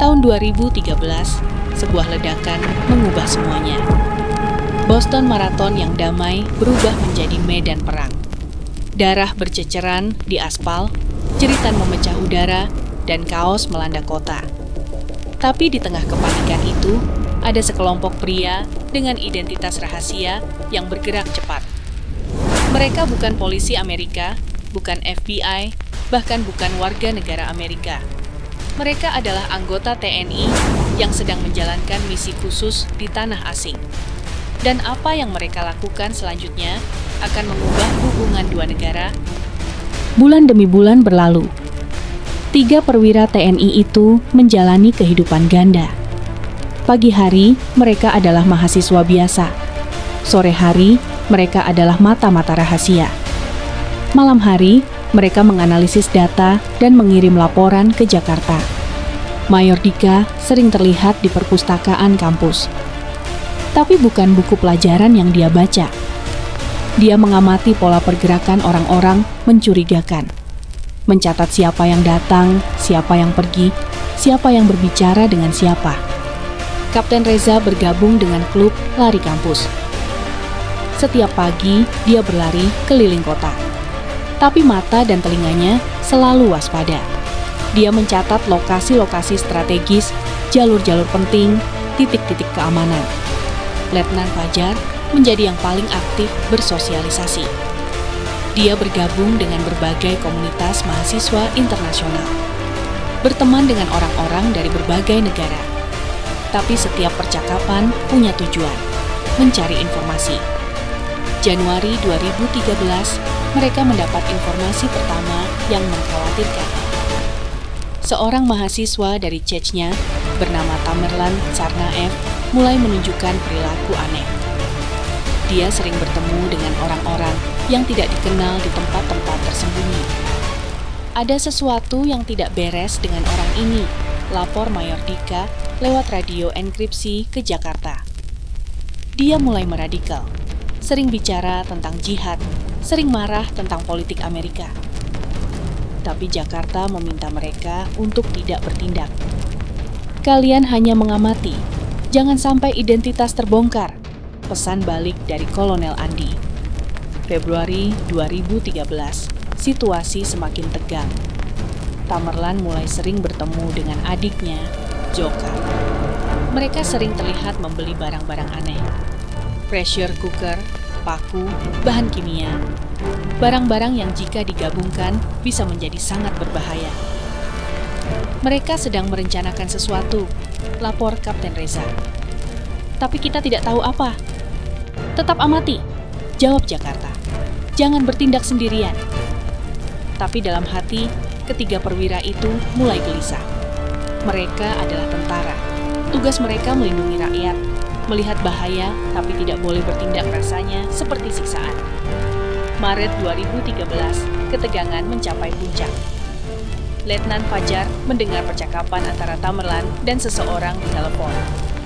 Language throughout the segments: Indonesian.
Tahun 2013, sebuah ledakan mengubah semuanya. Boston Marathon yang damai berubah menjadi medan perang. Darah berceceran di aspal, jeritan memecah udara, dan kaos melanda kota. Tapi di tengah kepanikan itu, ada sekelompok pria dengan identitas rahasia yang bergerak cepat. Mereka bukan polisi Amerika, bukan FBI, bahkan bukan warga negara Amerika. Mereka adalah anggota TNI yang sedang menjalankan misi khusus di tanah asing. Dan apa yang mereka lakukan selanjutnya akan mengubah hubungan dua negara. Bulan demi bulan berlalu. 3 perwira TNI itu menjalani kehidupan ganda. Pagi hari, mereka adalah mahasiswa biasa. Sore hari, mereka adalah mata-mata rahasia. Malam hari, mereka menganalisis data dan mengirim laporan ke Jakarta. Mayor Dika sering terlihat di perpustakaan kampus. Tapi bukan buku pelajaran yang dia baca. Dia mengamati pola pergerakan orang-orang mencurigakan. Mencatat siapa yang datang, siapa yang pergi, siapa yang berbicara dengan siapa. Kapten Reza bergabung dengan klub lari kampus. Setiap pagi, dia berlari keliling kota. Tapi mata dan telinganya selalu waspada. Dia mencatat lokasi-lokasi strategis, jalur-jalur penting, titik-titik keamanan. Letnan Fajar menjadi yang paling aktif bersosialisasi. Dia bergabung dengan berbagai komunitas mahasiswa internasional. Berteman dengan orang-orang dari berbagai negara. Tapi setiap percakapan punya tujuan, mencari informasi. Januari 2013, mereka mendapat informasi pertama yang mengkhawatirkan. Seorang mahasiswa dari Chechnya bernama Tamerlan Tsarnaev mulai menunjukkan perilaku aneh. Dia sering bertemu dengan orang-orang yang tidak dikenal di tempat-tempat tersembunyi. Ada sesuatu yang tidak beres dengan orang ini, lapor Mayor Dika lewat radio enkripsi ke Jakarta. Dia mulai meradikal, sering bicara tentang jihad, sering marah tentang politik Amerika. Tapi Jakarta meminta mereka untuk tidak bertindak. Kalian hanya mengamati, jangan sampai identitas terbongkar, pesan balik dari Kolonel Andi. Februari 2013, situasi semakin tegang. Tamerlan mulai sering bertemu dengan adiknya, Joka. Mereka sering terlihat membeli barang-barang aneh. Pressure cooker, paku, bahan kimia. Barang-barang yang jika digabungkan bisa menjadi sangat berbahaya. Mereka sedang merencanakan sesuatu, lapor Kapten Reza. Tapi kita tidak tahu apa. Tetap amati, jawab Jakarta. Jangan bertindak sendirian. Tapi dalam hati, ketiga perwira itu mulai gelisah. Mereka adalah tentara. Tugas mereka melindungi rakyat, melihat bahaya tapi tidak boleh bertindak rasanya seperti siksaan. Maret 2013, ketegangan mencapai puncak. Letnan Fajar mendengar percakapan antara Tamerlan dan seseorang di telepon.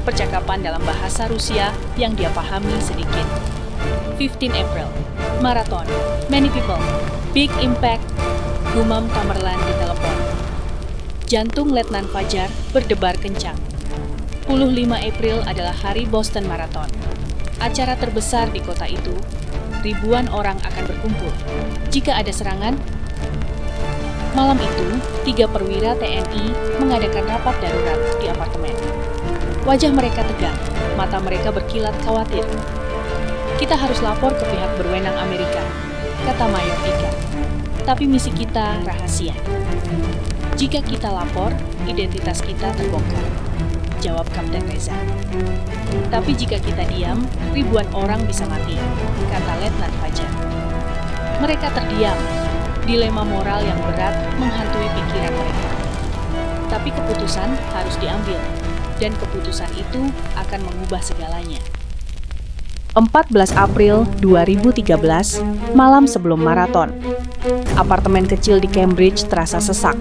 Percakapan dalam bahasa Rusia yang dia pahami sedikit. 15 April, Marathon, many people, big impact, gumam Tamerlan di telepon. Jantung Letnan Fajar berdebar kencang. 25 April adalah hari Boston Marathon. Acara terbesar di kota itu. Ribuan orang akan berkumpul. Jika ada serangan, malam itu, 3 perwira TNI mengadakan rapat darurat di apartemen. Wajah mereka tegang, mata mereka berkilat khawatir. Kita harus lapor ke pihak berwenang Amerika, kata Mayor Dika. Tapi misi kita rahasia. Jika kita lapor, identitas kita terbongkar, jawab Kapten Reza. Tapi jika kita diam, ribuan orang bisa mati, kata Letnan Fajar. Mereka terdiam. Dilema moral yang berat menghantui pikiran mereka. Tapi keputusan harus diambil, dan keputusan itu akan mengubah segalanya. 14 April 2013, malam sebelum maraton. Apartemen kecil di Cambridge terasa sesak.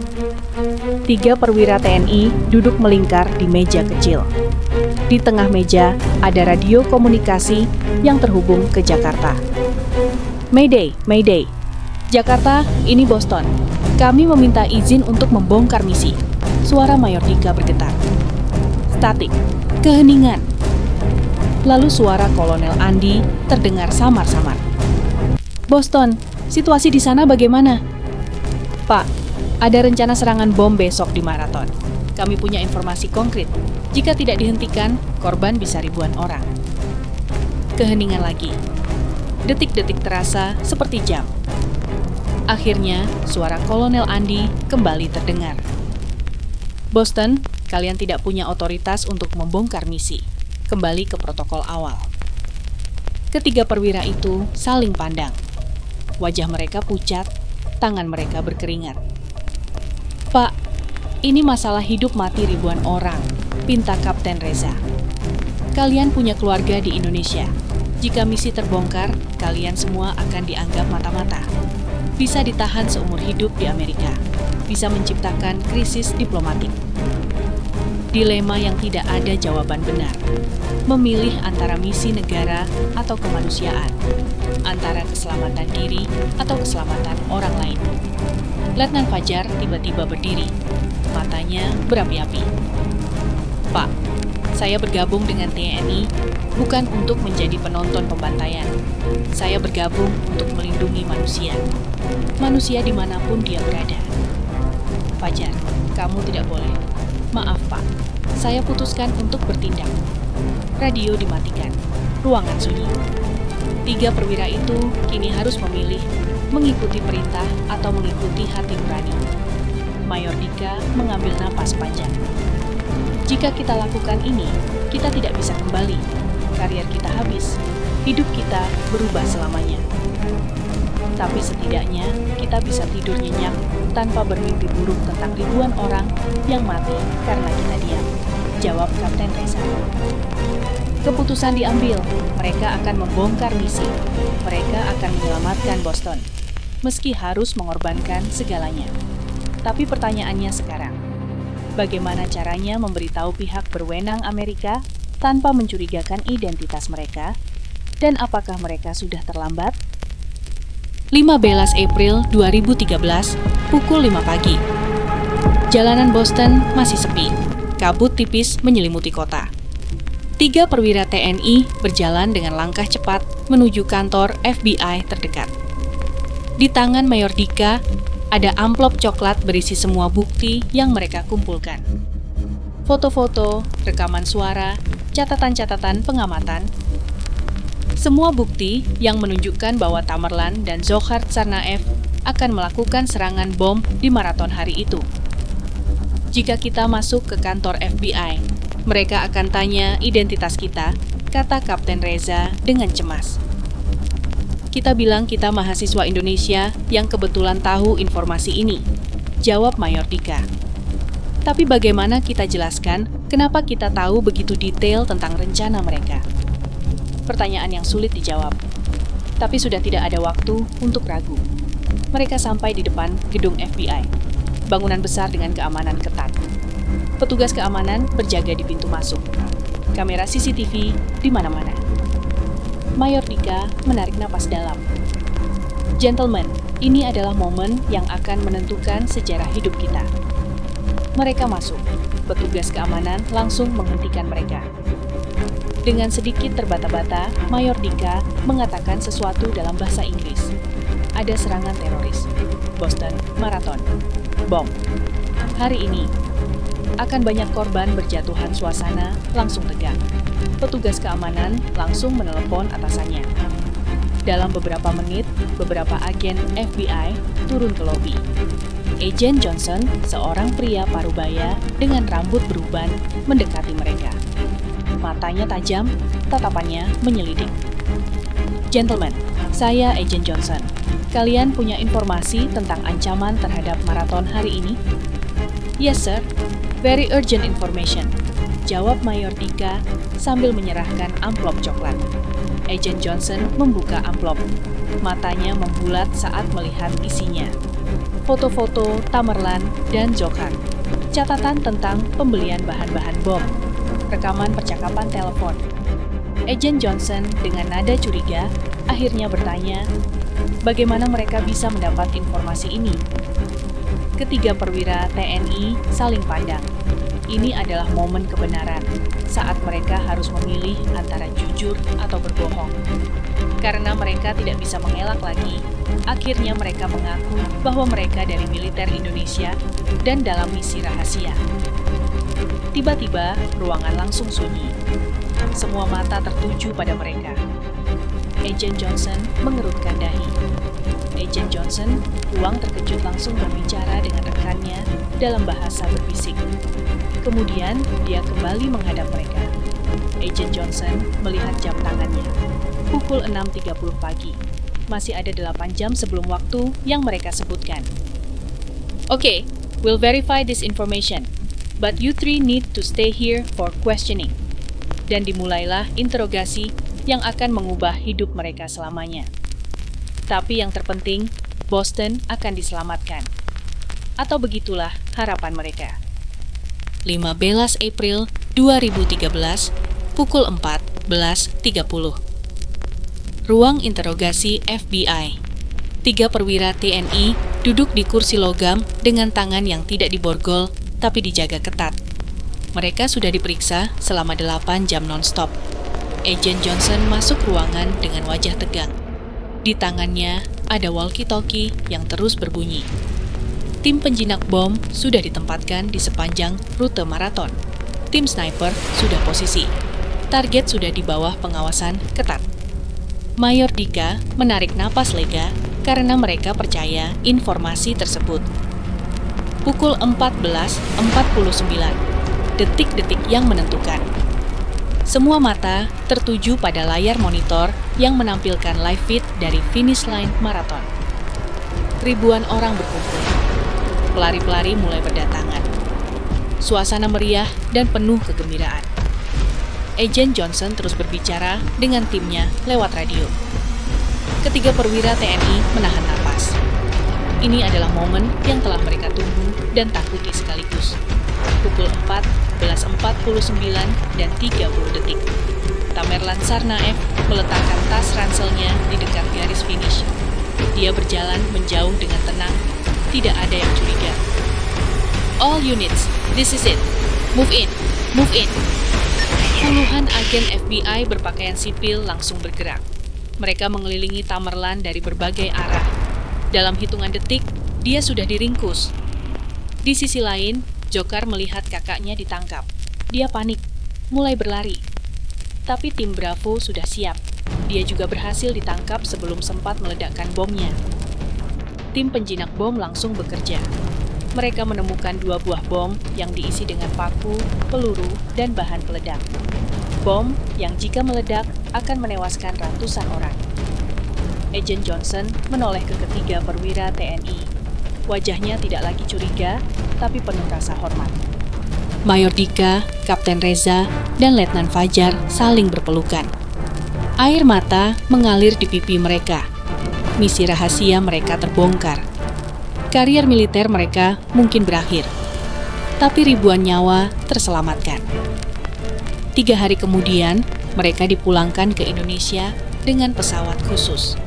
3 perwira TNI duduk melingkar di meja kecil. Di tengah meja ada radio komunikasi yang terhubung ke Jakarta. Mayday, Mayday. Jakarta, ini Boston. Kami meminta izin untuk membongkar misi. suara Mayor Dika bergetar. Statik, keheningan. Lalu suara Kolonel Andi terdengar samar-samar. Boston, situasi di sana bagaimana? Pak, ada rencana serangan bom besok di Marathon. Kami punya informasi konkret. Jika tidak dihentikan, korban bisa ribuan orang. Keheningan lagi. Detik-detik terasa seperti jam. Akhirnya, suara Kolonel Andi kembali terdengar. Boston, kalian tidak punya otoritas untuk membongkar misi. Kembali ke protokol awal. Ketiga perwira itu saling pandang. Wajah mereka pucat, tangan mereka berkeringat. Pak, ini masalah hidup mati ribuan orang, pinta Kapten Reza. Kalian punya keluarga di Indonesia. Jika misi terbongkar, kalian semua akan dianggap mata-mata. Bisa ditahan seumur hidup di Amerika. Bisa menciptakan krisis diplomatik. Dilema yang tidak ada jawaban benar. Memilih antara misi negara atau kemanusiaan. Antara keselamatan diri atau keselamatan orang lain. Letnan Fajar tiba-tiba berdiri. Matanya berapi-api. Pak, saya bergabung dengan TNI bukan untuk menjadi penonton pembantaian. Saya bergabung untuk melindungi manusia. Manusia dimanapun dia berada. Fajar, kamu tidak boleh. Maaf, Pak. Saya putuskan untuk bertindak. Radio dimatikan. Ruangan sunyi. Tiga perwira itu kini harus memilih mengikuti perintah atau mengikuti hati nurani. Mayor Dika mengambil napas panjang. Jika kita lakukan ini, kita tidak bisa kembali. Karier kita habis. Hidup kita berubah selamanya. Tapi setidaknya kita bisa tidur nyenyak tanpa bermimpi buruk tentang ribuan orang yang mati karena kita diam. Jawab Kapten Reza. Keputusan diambil, mereka akan membongkar misi. Mereka akan menyelamatkan Boston, meski harus mengorbankan segalanya. Tapi pertanyaannya sekarang, bagaimana caranya memberitahu pihak berwenang Amerika tanpa mencurigakan identitas mereka? Dan apakah mereka sudah terlambat? 15 April 2013, pukul 5 pagi. Jalanan Boston masih sepi. Kabut tipis menyelimuti kota. Tiga perwira TNI berjalan dengan langkah cepat menuju kantor FBI terdekat. Di tangan Mayor Dika, ada amplop coklat berisi semua bukti yang mereka kumpulkan. Foto-foto, rekaman suara, catatan-catatan pengamatan. Semua bukti yang menunjukkan bahwa Tamerlan dan Dzokhar Tsarnaev akan melakukan serangan bom di Marathon hari itu. Jika kita masuk ke kantor FBI, mereka akan tanya identitas kita, kata Kapten Reza dengan cemas. Kita bilang kita mahasiswa Indonesia yang kebetulan tahu informasi ini, jawab Mayor Dika. Tapi bagaimana kita jelaskan kenapa kita tahu begitu detail tentang rencana mereka? Pertanyaan yang sulit dijawab. Tapi sudah tidak ada waktu untuk ragu. Mereka sampai di depan gedung FBI. Bangunan besar dengan keamanan ketat. Petugas keamanan berjaga di pintu masuk. Kamera CCTV di mana-mana. Mayor Dika menarik napas dalam. Gentlemen, ini adalah momen yang akan menentukan sejarah hidup kita. Mereka masuk. Petugas keamanan langsung menghentikan mereka. Dengan sedikit terbata-bata, Mayor Dika mengatakan sesuatu dalam bahasa Inggris. Ada serangan teroris. Boston Marathon. Bom. Hari ini akan banyak korban berjatuhan, suasana langsung tegang. Petugas keamanan langsung menelepon atasannya. Dalam beberapa menit, beberapa agen FBI turun ke lobi. Agent Johnson, seorang pria parubaya dengan rambut beruban, mendekati mereka. Matanya tajam, tatapannya menyelidik. Gentlemen, saya Agent Johnson. Kalian punya informasi tentang ancaman terhadap Marathon hari ini? Yes, sir. Very urgent information. Jawab Mayor Dika sambil menyerahkan amplop coklat. Agent Johnson membuka amplop. Matanya membulat saat melihat isinya. Foto-foto Tamerlan dan Dzokhar. Catatan tentang pembelian bahan-bahan bom. Rekaman percakapan telepon. Agent Johnson dengan nada curiga akhirnya bertanya, bagaimana mereka bisa mendapat informasi ini? Ketiga perwira TNI saling pandang. Ini adalah momen kebenaran, saat mereka harus memilih antara jujur atau berbohong. Karena mereka tidak bisa mengelak lagi, akhirnya mereka mengaku bahwa mereka dari militer Indonesia dan dalam misi rahasia. Tiba-tiba, ruangan langsung sunyi. Semua mata tertuju pada mereka. Agent Johnson mengerutkan dahi. Agent Johnson, Huang terkejut langsung berbicara dengan rekannya dalam bahasa berbisik. Kemudian, dia kembali menghadap mereka. Agent Johnson melihat jam tangannya. Pukul 6.30 pagi. Masih ada 8 jam sebelum waktu yang mereka sebutkan. Okay, we'll verify this information. But you three need to stay here for questioning. Dan dimulailah interogasi yang akan mengubah hidup mereka selamanya. Tapi yang terpenting, Boston akan diselamatkan. Atau begitulah harapan mereka. 15 April 2013, pukul 14.30. Ruang interogasi FBI. 3 perwira TNI duduk di kursi logam dengan tangan yang tidak diborgol tapi dijaga ketat. Mereka sudah diperiksa selama 8 jam non-stop. Agent Johnson masuk ruangan dengan wajah tegang. Di tangannya ada walkie-talkie yang terus berbunyi. Tim penjinak bom sudah ditempatkan di sepanjang rute maraton. Tim sniper sudah posisi. Target sudah di bawah pengawasan ketat. Mayor Dika menarik napas lega karena mereka percaya informasi tersebut. Pukul 14.49, detik-detik yang menentukan. Semua mata tertuju pada layar monitor yang menampilkan live feed dari finish line maraton. Ribuan orang berkumpul. Pelari-pelari mulai berdatangan. Suasana meriah dan penuh kegembiraan. Agent Johnson terus berbicara dengan timnya lewat radio. Ketiga perwira TNI menahan napas. Ini adalah momen yang telah mereka tunggu dan takuti sekaligus. Pukul 14.49 dan 30 detik. Tamerlan Tsarnaev meletakkan tas ranselnya di dekat garis finish. Dia berjalan menjauh dengan tenang, tidak ada yang curiga. All units, this is it. Move in, move in. Puluhan agen FBI berpakaian sipil langsung bergerak. Mereka mengelilingi Tamerlan dari berbagai arah. Dalam hitungan detik, dia sudah diringkus. Di sisi lain, Dzhokhar melihat kakaknya ditangkap. Dia panik, mulai berlari. Tapi tim Bravo sudah siap. Dia juga berhasil ditangkap sebelum sempat meledakkan bomnya. Tim penjinak bom langsung bekerja. Mereka menemukan 2 buah bom yang diisi dengan paku, peluru, dan bahan peledak. Bom yang jika meledak akan menewaskan ratusan orang. Agent Johnson menoleh ke ketiga perwira TNI. Wajahnya tidak lagi curiga, tapi penuh rasa hormat. Mayor Dika, Kapten Reza, dan Letnan Fajar saling berpelukan. Air mata mengalir di pipi mereka. Misi rahasia mereka terbongkar. Karier militer mereka mungkin berakhir, tapi ribuan nyawa terselamatkan. 3 hari kemudian, mereka dipulangkan ke Indonesia dengan pesawat khusus.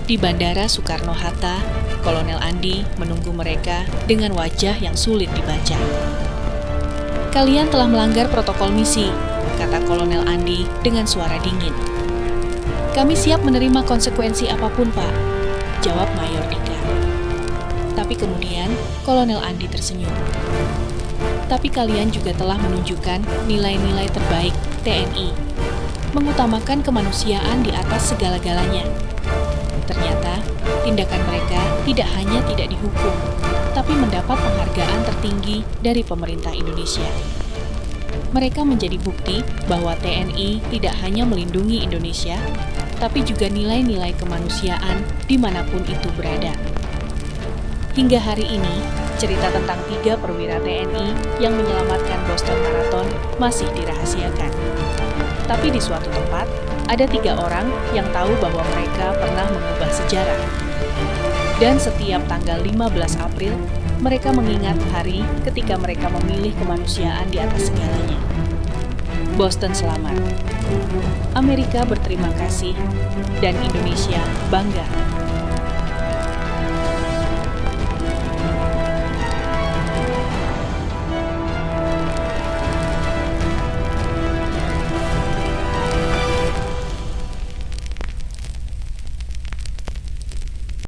Di Bandara Soekarno-Hatta, Kolonel Andi menunggu mereka dengan wajah yang sulit dibaca. Kalian telah melanggar protokol misi, kata Kolonel Andi dengan suara dingin. Kami siap menerima konsekuensi apapun, Pak, jawab Mayor Dika. Tapi kemudian, Kolonel Andi tersenyum. Tapi kalian juga telah menunjukkan nilai-nilai terbaik TNI, mengutamakan kemanusiaan di atas segala-galanya. Ternyata, tindakan mereka tidak hanya tidak dihukum, tapi mendapat penghargaan tertinggi dari pemerintah Indonesia. Mereka menjadi bukti bahwa TNI tidak hanya melindungi Indonesia, tapi juga nilai-nilai kemanusiaan dimanapun itu berada. Hingga hari ini, cerita tentang 3 perwira TNI yang menyelamatkan Boston Marathon masih dirahasiakan. Tapi di suatu tempat, ada 3 orang yang tahu bahwa mereka pernah mengubah sejarah. Dan setiap tanggal 15 April, mereka mengingat hari ketika mereka memilih kemanusiaan di atas segalanya. Boston selamat. Amerika berterima kasih, dan Indonesia bangga.